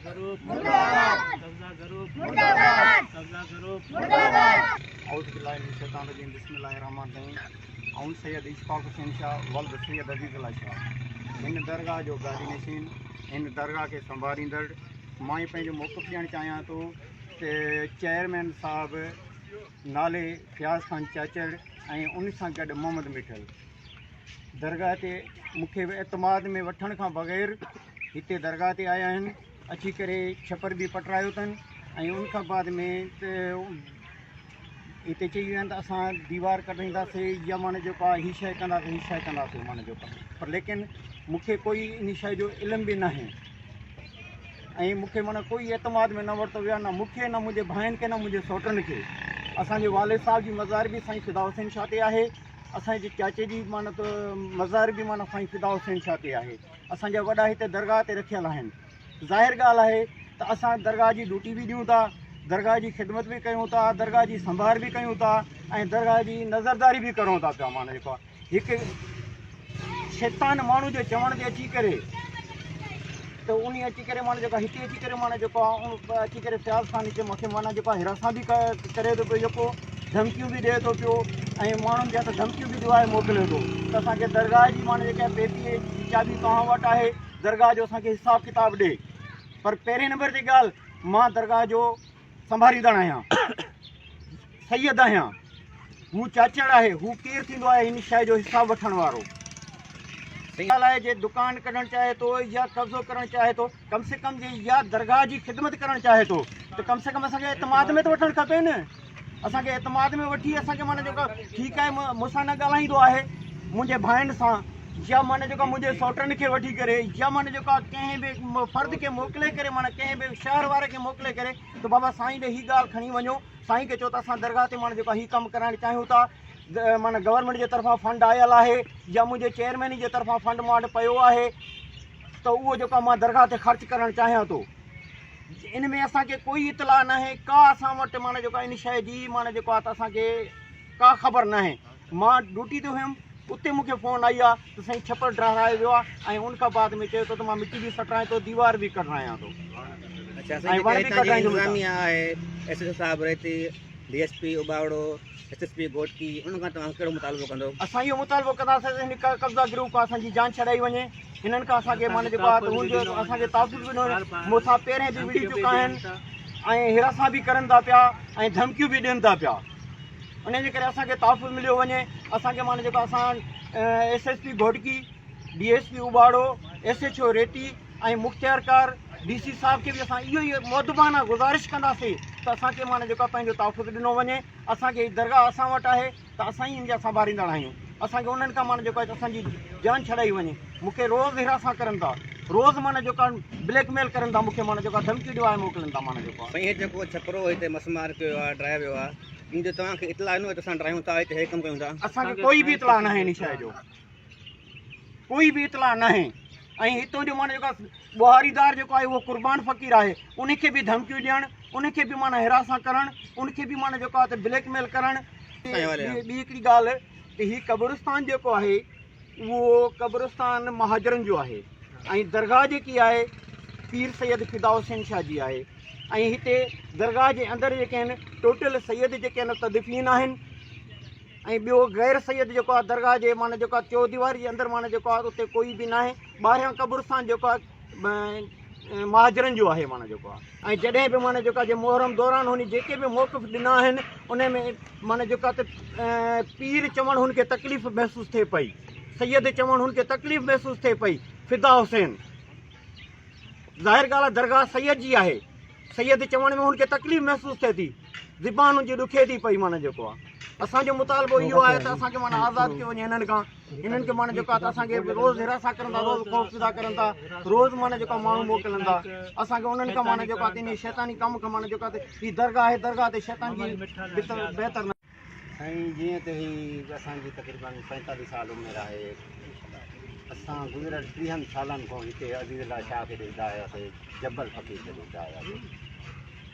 Group मुर्दाबाद, कब्जा group मुर्दाबाद, कब्जा ग्रुप मुर्दाबाद। औज़ु बिल्लाहि मिनश शैतानिर रजीम, बिस्मिल्लाहिर रहमानिर रहीम। आउं सैयद इशफाक हुसैन शाह वल्द सैयद अज़ीज़ुल्लाह शाह इन दरगाह जो गादी नशीन, इन दरगाह के संभालींदड़ मां पंहिंजो मौक़िफ़ ॾियणु चाहियां थो त चेयरमैन साहब नाले फ़ियाज़ ख़ान चाचड़ ऐं उन सां गॾु मोहम्मद मिठल दरगाह ते मूंखे एतमाद में वठण खां बग़ैर हिते दरगाह ते आया आहिनि, अची करे छपर बि पटरायो अथनि ऐं उन खां बाद में हिते चई विया आहिनि त असां दीवार कढाईंदासीं या माना जेको आहे हीअ शइ कंदासीं हीअ शइ कंदासीं माना जेको आहे, पर लेकिन मूंखे कोई इन शइ जो इल्मु बि न आहे ऐं मूंखे माना कोई एतमाद में न वरितो वियो आहे, न मूंखे न मुंहिंजे भाइनि खे न मुंहिंजे सौटनि खे। असांजे वालिद साहिब जी मज़ार बि साईं फ़िदा हुसैन शाह ते आहे, असांजे चाचे जी माना त मज़ार बि माना साईं फ़िदा हुसैन शाह ते आहे। असांजा वॾा हिते दरगाह ते रखियल आहिनि। ज़ाहिर ॻाल्हि आहे त असां दरगाह जी ड्यूटी बि ॾियूं था, दरगाह जी ख़िदमत बि कयूं था, दरगाह जी संभाल बि कयूं था ऐं दरगाह जी नज़रदारी बि करूं था पिया। माना जेको आहे हिकु शैतान माण्हू जे चवण ते अची करे त उन अची करे माना जेको हिते अची करे माना जेको आहे अची करे फ़ियाज़ ख़ान हिते मूंखे माना जेको आहे हिरासा बि करे थो पियो, जेको धमकियूं बि ॾिए थो पियो ऐं माण्हुनि जे हथ धमकियूं बि ॾिवाए मोकिले थो त असांखे दरगाह जी माना जेका पेटीअ जी चाबी तव्हां वटि आहे, दरगाह जो असांखे हिसाबु किताबु ॾे। पर पहिरें नंबर ते ॻाल्हि, मां दरगाह जो संभालींदड़ आहियां, सैयद आहियां, हू चाचड़ आहे, हू केरु थींदो आहे इन शइ जो हिसाबु वठण वारो। ॻाल्हि आहे जे दुकान कढणु चाहे थो या कब्ज़ो करणु चाहे थो, कम से कम जे या दरगाह जी ख़िदमत करणु चाहे थो त कम से कम असांखे एतमाद में त वठणु खपे न। असांखे एतमाद में वठी असांखे माना जेको ठीकु आहे मूंसां न ॻाल्हाईंदो आहे मुंहिंजे भाइनि सां या माना जेको मुंहिंजे सौटनि खे वठी करे या माना जेको आहे कंहिं बि फ़र्द खे मोकिले करे माना कंहिं बि शहर वारे खे मोकिले करे त बाबा साईं ॾे हीअ ॻाल्हि खणी वञो, साईं खे चओ त असां दरगाह ते माना जेको हीअ कमु कराइणु चाहियूं था, माना गवर्नमेंट जे तरफ़ां फंड आयल आहे या मुंहिंजे चेयरमैन जे तरफ़ां फंड मां वटि पियो आहे त उहो जेको आहे मां दरगाह ते ख़र्चु करणु चाहियां थो। इन में असांखे कोई इतला न आहे का असां वटि माना जेको इन शइ जी माना जेको आहे त असांखे का ख़बर न आहे। मां ड्यूटी ते हुयुमि, उते मूंखे फ़ोन आई आहे त साईं छपर ड्रारायो वियो आहे ऐं उन खां बाद में चयो त मां मिटी बि सटायां थो, दीवार बि कढायां थो। DSP उबावड़ो, SSP गोटकी, उनखां तव्हां कहिड़ो मुतालबो कंदो? असां इहो मुतालबो कंदासीं हिन कब्ज़ा ग्रुप आहे असांजी जान छॾाई वञे, हिननि खां असांखे माना जेको आहे हुनजो असांखे तहफ़ुज़ बि मूंसां पहिरें बि विड़ी चुका आहिनि ऐं हिरासा बि करनि था पिया ऐं धमकियूं बि ॾियनि था पिया। उन जे करे असांखे तहफ़ुज़ मिलियो वञे। असांखे माना जेको असां SSP घोटकी, DSP उबावड़ो, SHO रेती ऐं मुख़्तियारकार DC साहिब खे बि असां इहो ई मुअदबाना गुज़ारिश कंदासीं त असांखे माना जेको पंहिंजो तहफ़ुज़ ॾिनो वञे। असांखे दरगाह असां वटि आहे त असां ई हिन जा संभालींदड़ आहियूं, असांखे उन्हनि खां माना जेको आहे असांजी जान छॾाई वञे। मूंखे रोज़ु हिरासा करनि था, रोज़ु माना जेको आहे ब्लैकमेल करनि था, मूंखे माना जेको आहे धमकी ॾिवाए मोकिलनि था। माना जेको आहे जेको छपरो हिते मसमार कयो आहे, ड्राइव वियो आहे, इन जो तव्हांखे इतला न हुयो त असां ड्राइयूं था हिते हे कमु कयूं था? असांखे कोई बि इतला न आहे इन शइ जो, कोई बि इतला न आहे। ऐं हितां जो माना जेको आहे ॿुहारीदार जेको आहे उहो क़ुर्बान फ़क़ीर आहे, उनखे बि धमकियूं ॾियणु, उनखे बि माना हिरासा करणु, उनखे बि माना जेको आहे त ब्लैकमेल करणु। ॿी हिकिड़ी ॻाल्हि त हीअ क़ब्रिस्तान जेको आहे उहो क़ब्रिस्तान महाजरनि जो आहे ऐं दरगाह जेकी आहे पीर सैयद फ़िदा हुसैन शाह जी आहे ऐं हिते दरगाह जे अंदरि जेके आहिनि टोटल सैयद जेके आहिनि तदफ़ीन आहिनि ऐं ॿियो गैर सैयद जेको आहे दरगाह जे माना जेको आहे चौदीवारी जे अंदरि माना जेको आहे उते कोई बि न आहे। ॿाहिरियां क़ब्रिस्तान जेको आहे महाजरनि जो आहे माना जेको आहे। ऐं जॾहिं बि माना जेको आहे मुहर्रम दौरान हुन जेके बि मौक़िफ़ ॾिना आहिनि उन में माना जेको आहे त पीर चवणु हुनखे तकलीफ़ महसूसु थिए पई, सैयद चवणु हुनखे तकलीफ़ महसूसु थिए पई, फ़िदा हुसैन। ज़ाहिर ॻाल्हि आहे दरगाह सैयद जी आहे, सैयद चवण में हुनखे तकलीफ़ महसूसु थिए थी, ज़ुबान हुनजी ॾुखे थी पई। माना जेको आहे असांजो मुतालबो इहो आहे त असांखे माना आज़ादु कयो वञे हिननि खां। हिननि खे माना जेको आहे त असांखे रोज़ु हिरासा करनि था, रोज़ु ख़ौफ़ज़दा करनि था, रोज़ु माना जेको माण्हू मोकिलनि था। असांखे उन्हनि खां माना जेको आहे इन शैतानी कम खां माना जेको आहे हीअ दरगाह आहे, दरगाह ते शैतान जी बहितर न। साईं जीअं त हीअ असांजी तक़रीबन 45 साल उमिरि आहे। असां गुज़िरियल 30 सालनि खां हिते अज़ीज़ुल्लाह शाह खे ॾिसंदा आयासीं, जबल फ़क़ीर खे ॾिसंदा आयासीं।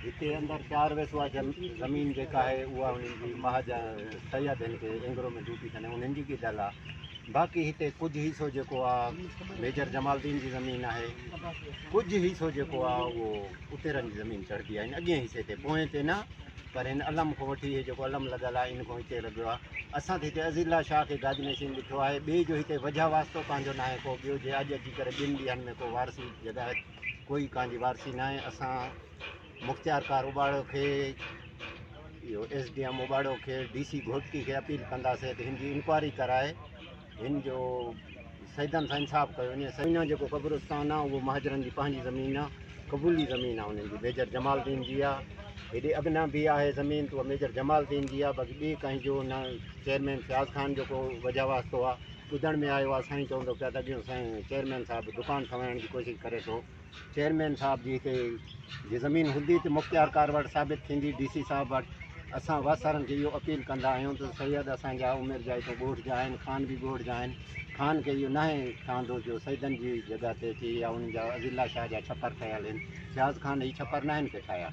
हिते अंदरि 4 वेसुआ ज़मीन जेका आहे उहा उन्हनि जी महाज सैयद हिन खे एंग्रो में ड्यूटी कंदा आहिनि, उन्हनि जी ॻाल्हि आहे। बाक़ी हिते कुझु हिसो जेको आहे मेजर जमालुद्दीन जी ज़मीन आहे, कुझु हिसो जेको आहे उहो उतेरनि जी ज़मीन चढ़ंदी आहे, अॻिए हिसे ते पोएं ते न, पर हिन अलम खां वठी इहे जेको अलम लॻल आहे इन खां हिते लॻियो आहे। असां त हिते अज़ीला शाह खे गादनेशीन ॾिठो आहे, ॿिए जो हिते वजह वास्तो पंहिंजो न आहे को, ॿियो जे अॼु अची करे ॿिनि ॾींहंनि में को वारसी जॻह कोई पंहिंजी वारसी न आहे। असां मुख़्तियार कार उबाड़ो खे, इहो SDM उबाड़ो खे, DC घोटकी खे अपील कंदासीं त हिन जी इंक्वायरी कराए हिन जो सैदन सां इंसाफ़ कयो। इन सैना जेको क़ब्रिस्तान आहे उहो महाजरनि जी पंहिंजी ज़मीन आहे, क़बूली ज़मीन आहे उन्हनि जी, मेजर जमालुद्दीन जी आहे। हेॾे अॻियां बि आहे ज़मीन, त उहा मेजर जमालुद्दीन जी आहे। बाक़ी ॿिए कंहिंजो न चेयरमैन फयाज़ ख़ान जेको वजह वास्तो आहे, ॿुधण में आयो आहे साईं चवंदो पिया त अॻियो साईं चेयरमैन साहिबु दुकानु ठहाइण जी कोशिशि करे थो। चेयरमैन साहिब जी हिते जी ज़मीन हूंदी त मुख़्तियार कार वटि साबित थींदी, DC साहिब वटि। असां वासरनि खे इहो अपील कंदा आहियूं त सैयद असांजा उमिरि जा हिते ॻोठ जा आहिनि, ख़ान बि ॻोठ जा आहिनि। ख़ान खे इहो न आहे ठहंदो जो सैदन जी जॻह ते अची या उन्हनि जा अज़ीला शाह जा छपर ठहियल आहिनि। फयाज़ ख़ान ही छपर न आहिनि के ठाहिया।